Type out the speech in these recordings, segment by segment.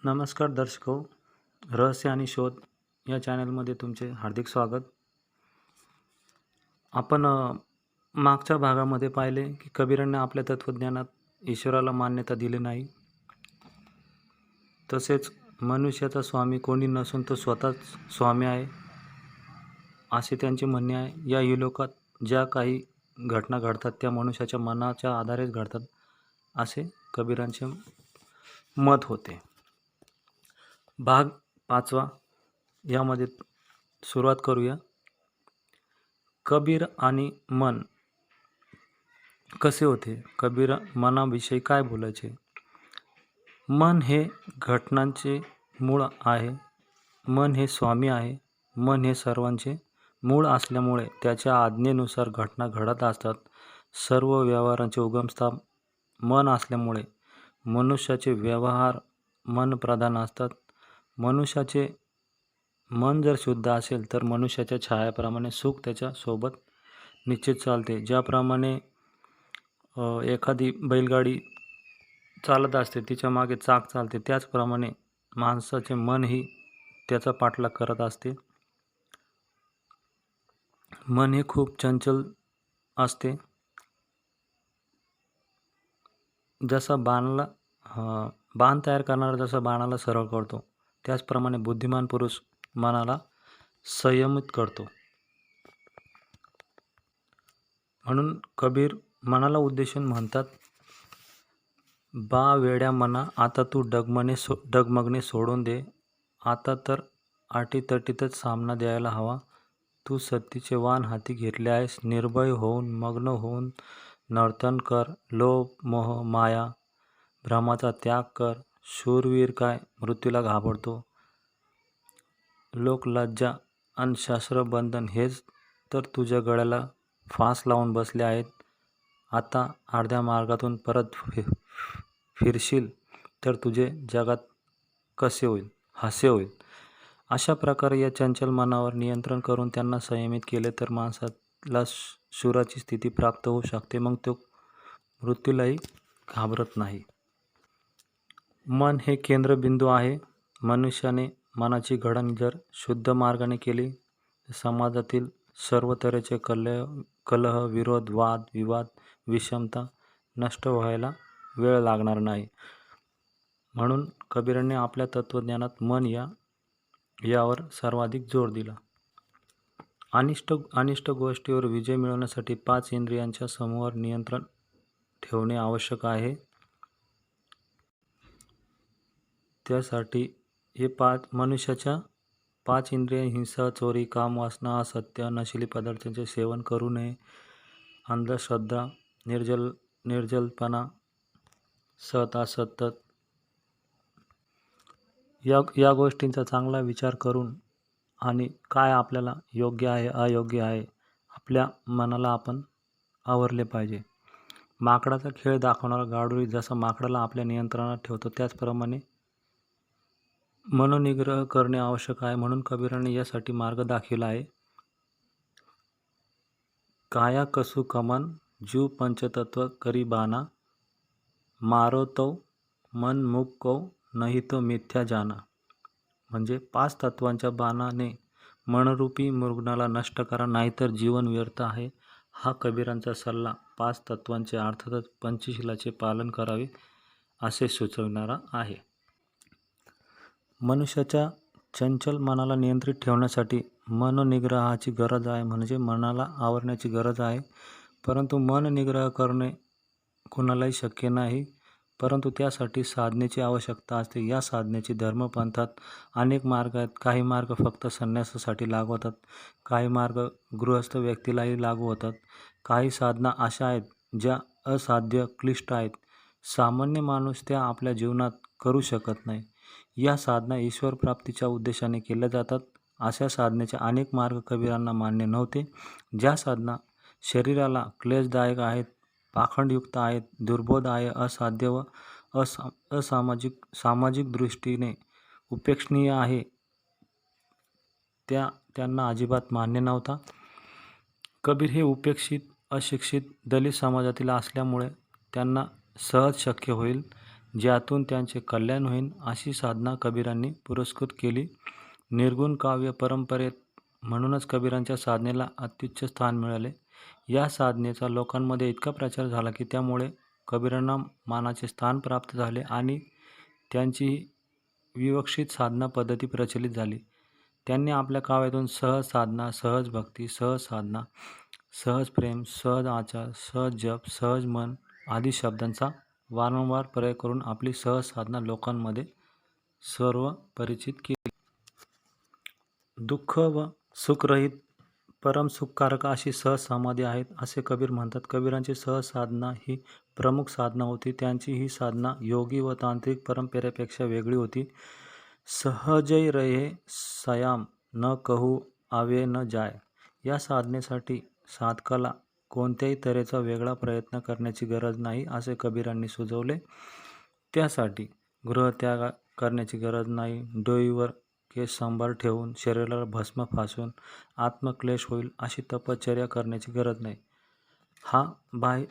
नमस्कार दर्शको, रहस्य आणि शोध या चॅनलमध्ये तुमचे हार्दिक स्वागत. आपण मागच्या भागामध्ये पाहिले की कबीरांनी आपल्या तत्त्वज्ञानात ईश्वराला मान्यता दिली नाही. तसेच मनुष्याचा स्वामी कोणी नसून तो स्वतःच स्वामी आहे असे त्यांचे म्हणणे आहे. या इहलोकात ज्या काही घटना घडतात त्या मनुष्याच्या मनाच्या आधारेच घडतात असे कबीरांचे मत होते. भाग 5वा यामध्ये सुरुवात करूया. कबीर आणि मन कसे होते? कबीर मनाविषयी काय बोलायचे? मन हे घटनांचे मूळ आहे. मन हे स्वामी आहे. मन हे सर्वांचे मूळ असल्यामुळे त्याच्या आज्ञेनुसार घटना घडत असतात. सर्व व्यवहारांचे उगमस्थान मन असल्यामुळे मनुष्याचे व्यवहार मनप्रधान असतात. मनुष्याचे मन जर शुद्ध असेल तर मनुष्याच्या छायाप्रमाणे सुख त्याच्या सोबत निश्चित चालते. ज्याप्रमाणे एखादी बैलगाडी चालत असते, तिच्या मागे चाक चालते, त्याचप्रमाणे माणसाचे मनही त्याचा पाठलाग करत असते. मन हे खूप चंचल असते. जसा बाण तयार करणारा जसा बाणाला सरळ करतो, त्याचप्रमाणे बुद्धिमान पुरुष मनाला संयमित करतो. म्हणून कबीर मनाला उद्देशून म्हणतात, बा वेड्या मना, आता तू डगमगणे सोडून दे. आता तर अटीतटीतच सामना द्यायला हवा. तू सत्तेचे वाण हाती घेतले आहेस. निर्भय होऊन मग्न होऊन नर्तन कर. लोभ मोह माया भ्रमाचा त्याग कर. शूरवीर काय मृत्यूला घाबरतो. लोकलज्जा आणि शास्त्रबंधन हेच तर तुझ्या गळ्याला फास लावून बसले आहेत. आता अर्ध्या मार्गातून परत फिरशील तर तुझे जगात कसे होईल? हास्य होईल. अशा प्रकारे या चंचल मनावर नियंत्रण करून त्यांना संयमित केले तर माणसाला शूराची स्थिती प्राप्त होऊ शकते. मग तो मृत्यूलाही घाबरत नाही. मन हे केंद्रबिंदू आहे. मनुष्याने मनाची घडण जर शुद्ध मार्गाने केली तर समाजातील सर्व तऱ्हेचे कलह, विरोध, वाद विवाद, विषमता नष्ट व्हायला वेळ लागणार नाही. म्हणून कबीरांनी आपल्या तत्त्वज्ञानात मन यावर सर्वाधिक जोर दिला. अनिष्ट गोष्टीवर विजय मिळवण्यासाठी 5 इंद्रियांच्या समूहावर नियंत्रण ठेवणे आवश्यक आहे. त्यासाठी हे मनुष्याच्या 5 इंद्रिय हिंसा, चोरी, काम, वासना, असत्य, नशिली पदार्थांचे सेवन करू नये, अंधश्रद्धा, निर्जलपणा, सत असत या गोष्टींचा चांगला विचार करून आणि काय आपल्याला योग्य आहे अयोग्य आहे आपल्या मनाला आपण आवरले पाहिजे. माकडाचा खेळ दाखवणारा गाडूळी जसा माकडाला आपल्या नियंत्रणात ठेवतो त्याचप्रमाणे मनोनिग्रह करणे आवश्यक आहे. म्हणून कबीरांनी यासाठी मार्ग दाखविला आहे. काया कसु कमन जीव पंचतत्व करी बाना, मारो तो मन मुको नाही तो मिथ्या जाना. म्हणजे 5 तत्वांच्या बाणाने मनरूपी मृगाला नष्ट करा, नाहीतर जीवन व्यर्थ आहे. हा कबीरांचा सल्ला 5 तत्वांचे अर्थातच पंचशीलाचे पालन करावे असे सुचविणारा आहे. मनुष्याच्या चंचल मनाला नियंत्रित ठेवण्यासाठी मनोनिग्रहाची गरज आहे. म्हणजे मनाला आवरण्याची गरज आहे. परंतु मननिग्रह करणे कुणालाही शक्य नाही. परंतु त्यासाठी साधनेची आवश्यकता असते. या साधनेची धर्मपंथात अनेक मार्ग आहेत. काही मार्ग फक्त संन्यासासाठी लागू होतात. काही मार्ग गृहस्थ व्यक्तीलाही लागू होतात. काही साधना अशा आहेत ज्या असाध्य क्लिष्ट आहेत. सामान्य माणूस त्या आपल्या जीवनात करू शकत नाही. या साधना ईश्वरप्राप्तीच्या उद्देशाने केल्या जातात. अशा साधनेचे अनेक मार्ग कबीरांना मान्य नव्हते. ज्या साधना शरीराला क्लेशदायक आहेत, पाखंडयुक्त आहेत, दुर्बोध आहे, असाध्य व सामाजिक दृष्टीने उपेक्षणीय आहे, त्यांना अजिबात मान्य नव्हता. कबीर हे उपेक्षित, अशिक्षित, दलित समाजातील असल्यामुळे त्यांना सहज शक्य होईल ज्यातून त्यांचे कल्याण होईल अशी साधना कबीरांनी पुरस्कृत केली. निर्गुण काव्य परंपरेत म्हणूनच कबीरांच्या साधनेला अत्युच्च स्थान मिळाले. या साधनेचा लोकांमध्ये इतका प्रचार झाला की त्यामुळे कबीरांना मानाचे स्थान प्राप्त झाले आणि त्यांची विवक्षित साधना पद्धती प्रचलित झाली. त्यांनी आपल्या काव्यातून सहज साधना, सहज भक्ती, सहज साधना, सहज प्रेम, सहज आचार, सहज जप, सहज मन आदी शब्दांचा वारंवार प्रयोग करून आपली सहज साधना लोकांमध्ये सर्व परिचित केली. दुःख व सुखरहित परमसुखकारक अशी सहज समाधी आहेत असे कबीर म्हणतात. कबीरांची सहज साधना ही प्रमुख साधना होती. त्यांची ही साधना योगी व तांत्रिक परंपरेपेक्षा वेगळी होती. सहजै रहे सयाम न कहू आवे न जाय. या साधनेसाठी साधकाला कोणत्याही तऱ्हेचा वेगळा प्रयत्न करण्याची गरज नाही असे कबीरांनी सुचवले. त्यासाठी गृहत्याग करण्याची गरज नाही. डोईवर केस सांभार ठेवून शरीराला भस्म फासून आत्मक्लेश होईल अशी तपश्चर्या करण्याची गरज नाही. हा बाह्य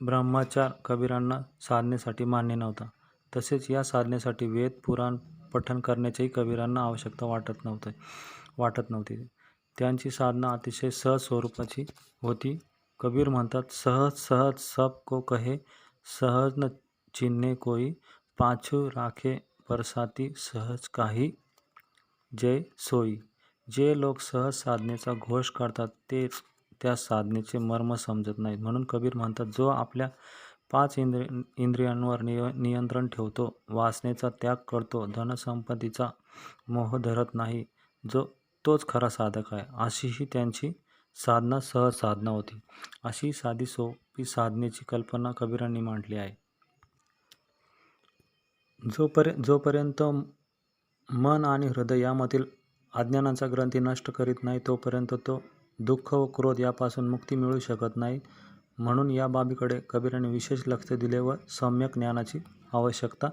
ब्रह्मचार कबीरांना साधनेसाठी मान्य नव्हता. तसेच या साधनेसाठी वेद पुराण पठण करण्याचीही कबीरांना आवश्यकता वाटत नव्हती. त्यांची साधना अतिशय सहज स्वरूपाची होती. कबीर म्हणतात, सहज सहज सब को कहे, सहज न चिन्हे कोई, पाछू राखे परसाती, सहज काही जय सोई. जे लोक सहज साधनेचा घोष करतात तेच त्या साधनेचे मर्म समजत नाहीत. म्हणून कबीर म्हणतात, जो आपल्या 5 इंद्रियांवर नियंत्रण ठेवतो, वासनेचा त्याग करतो, धनसंपत्तीचा मोह धरत नाही, तोच खरा साधक आहे. अशी ही त्यांची साधना सहज साधना होती. अशी साधी सोपी साधनेची कल्पना कबीरांनी मांडली आहे. जोपर्यंत मन आणि हृदय यामधील अज्ञानाचा ग्रंथी नष्ट करीत नाही तोपर्यंत तो दुःख व क्रोध यापासून मुक्ती मिळू शकत नाही. म्हणून या बाबीकडे कबीरांनी विशेष लक्ष दिले व सम्यक ज्ञानाची आवश्यकता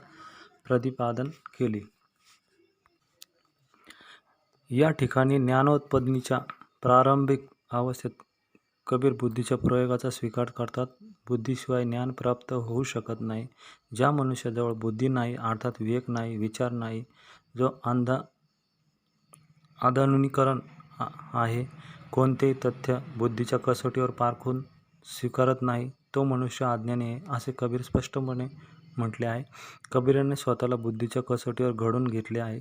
प्रतिपादन केली. या ठिकाणी ज्ञानोत्पन्नीच्या प्रारंभिक अवस्थेत कबीर बुद्धीच्या प्रयोगाचा स्वीकार करतात. बुद्धीशिवाय ज्ञान प्राप्त होऊ शकत नाही. ज्या मनुष्याजवळ बुद्धी नाही अर्थात विवेक नाही, विचार नाही, जो अंधानुकरण आहे, कोणतेही तथ्य बुद्धीच्या कसोटीवर पारखून स्वीकारत नाही, तो मनुष्य अज्ञानी आहे असे कबीर स्पष्टपणे म्हटले आहे. कबीरांनी स्वतःला बुद्धीच्या कसोटीवर घडवून घेतले आहे.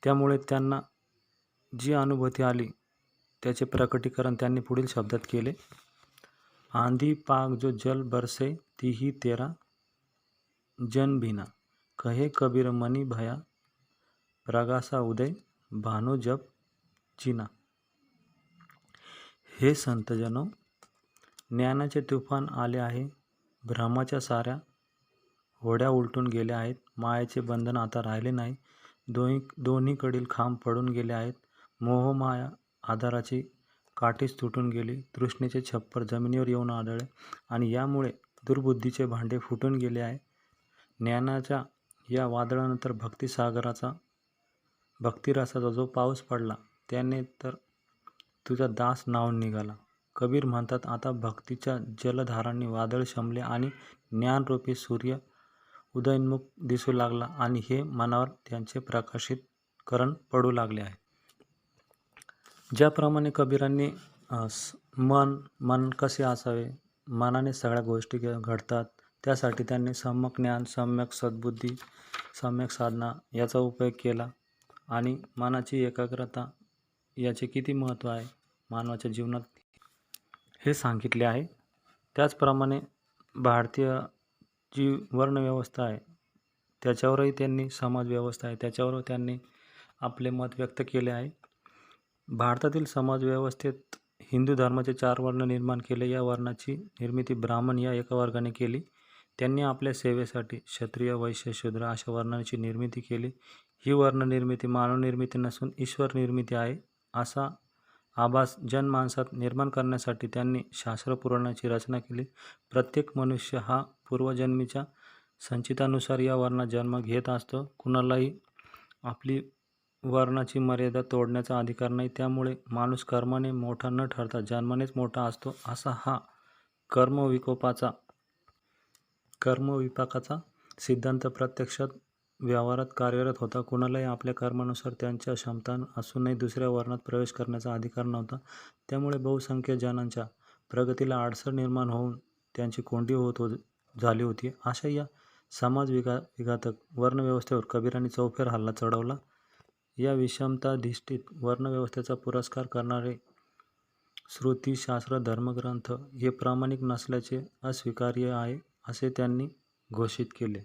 त्यामुळे त्यांना जी अनुभूती आली त्याचे प्रकटीकरण त्यांनी पुढील शब्दात केले. आंधी पाग जो जल बरसे तीही तेरा जन भीना, कहे कबीर मनी भया, प्रगासा उदय भानु जब चिना. हे संतजनो, ज्ञानाचे तुफान आले आहे. भ्रमाच्या साऱ्या होड्या उलटून गेल्या आहेत. मायेचे बंधन आता राहिले नाही. दोन्हीकडील खांब पडून गेले आहेत. मोहमाया आधाराची काठीच तुटून गेली. तृष्णेचे छप्पर जमिनीवर येऊन आदळले आणि यामुळे दुर्बुद्धीचे भांडे फुटून गेले आहे. ज्ञानाच्या या वादळानंतर भक्तिरसाचा जो पाऊस पडला त्याने तर तुझा दास न्हाऊन निघाला. कबीर म्हणतात, आता भक्तीच्या जलधारांनी वादळ शमले आणि ज्ञानरूपी सूर्य उदयोन्मुख दिसू लागला आणि हे मनावर त्यांचे प्रकाशितकरण पडू लागले आहे. ज्याप्रमाणे कबीरांनी मन कसे असावे, मनाने सगळ्या गोष्टी घडतात, त्यासाठी त्यांनी सम्यक ज्ञान, सम्यक सद्बुद्धी, सम्यक साधना याचा उपयोग केला आणि मनाची एकाग्रता याचे किती महत्त्व आहे मानवाच्या जीवनात हे सांगितले आहे. त्याचप्रमाणे भारतीय जी वर्णव्यवस्था आहे त्याच्यावरही त्यांनी, समाजव्यवस्था आहे त्याच्यावर त्यांनी आपले मत व्यक्त केले आहे. भारतातील समाजव्यवस्थेत हिंदू धर्माचे 4 वर्ण निर्माण केले. या वर्णाची निर्मिती ब्राह्मण या एका वर्गाने केली. त्यांनी आपल्या सेवेसाठी क्षत्रिय, वैश्य, शूद्र अशा वर्णांची निर्मिती केली. ही वर्णनिर्मिती मानवनिर्मिती नसून ईश्वर निर्मिती आहे असा आभास जनमानसात निर्माण करण्यासाठी त्यांनी शास्त्रपुराणाची रचना केली. प्रत्येक मनुष्य हा पूर्वजन्मीच्या संचितानुसार या वर्णात जन्म घेत असतो. कुणालाही आपली वर्णाची मर्यादा तोडण्याचा अधिकार नाही. त्यामुळे माणूस कर्माने मोठा न ठरता जन्मानेच मोठा असतो असा हा कर्मविपाकाचा सिद्धांत प्रत्यक्षात व्यवहारात कार्यरत होता. कुणालाही आपल्या कर्मानुसार त्यांच्या क्षमता असूनही दुसऱ्या वर्णात प्रवेश करण्याचा अधिकार नव्हता. त्यामुळे बहुसंख्य जणांच्या प्रगतीला अडसर निर्माण होऊन त्यांची कोंडी झाली होती. अशा या विघातक वर्णव्यवस्थेवर कबीरांनी चौफेर हल्ला चढवला. या विषमताधिष्ठित वर्णव्यवस्थेचा पुरस्कार करणारे श्रुतिशास्त्र धर्मग्रंथ हे प्रामाणिक नसल्याचे अस्वीकार्य आहे असे त्यांनी घोषित केले.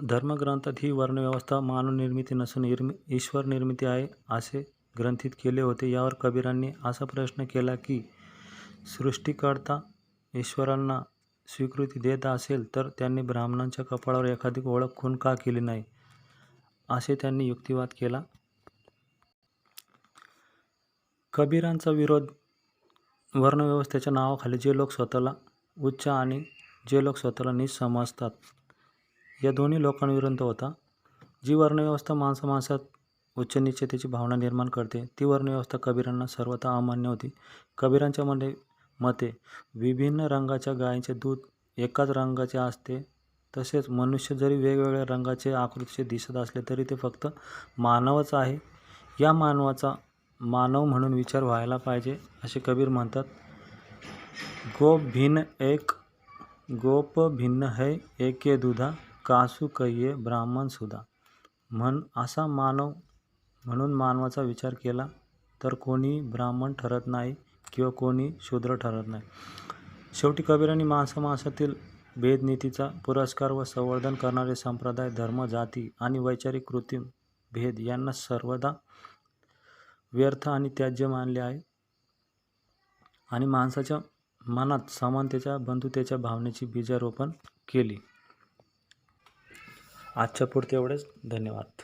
धर्मग्रंथात ही वर्णव्यवस्था मानवनिर्मिती नसून ईश्वर निर्मिती आहे असे ग्रंथित केले होते. यावर कबीरांनी असा प्रश्न केला की सृष्टिकर्ता ईश्वरांना स्वीकृती देत असेल तर त्यांनी ब्राह्मणांच्या कपाळावर एखादी ओळख खून का केली नाही, असे त्यांनी युक्तिवाद केला. कबीरांचा विरोध वर्णव्यवस्थेच्या नावाखाली जे लोक स्वतःला उच्च आणि जे लोक स्वतःला नीच समजतात या दोन्ही लोकांविरुद्ध होता. जी वर्णव्यवस्था माणसात उच्च-नीचतेची भावना निर्माण करते ती वर्णव्यवस्था कबीरांना सर्वथा अमान्य होती. कबीरांच्या मते विभिन्न रंगाच्या गायींचे दूध एकाच रंगाचे असते. तसेच मनुष्य जरी वेगवेगळ्या रंगाचे आकृतीचे दिसत असले तरी ते फक्त मानवच आहे. या मानवाचा मानव म्हणून विचार व्हायला पाहिजे असे कबीर म्हणतात. गोप भिन्न है एके दुधा, कासू कहिये ब्राह्मण सुधा. असा मानव म्हणून मानवाचा विचार केला तर कोणी ब्राह्मण ठरत नाही किंवा कोणी शूद्र ठरत नाही. शेवटी कबीरांनी माणसातील भेदनीतीचा पुरस्कार व संवर्धन करणारे संप्रदाय, धर्म, जाती आणि वैचारिक कृत्रिम भेद यांना सर्वदा व्यर्थ आणि त्याज्य मानले आहे आणि माणसाच्या मनात समानतेच्या, बंधुतेच्या भावनेची बीजारोपण केली. आजच्या पुरते एवढेच. धन्यवाद.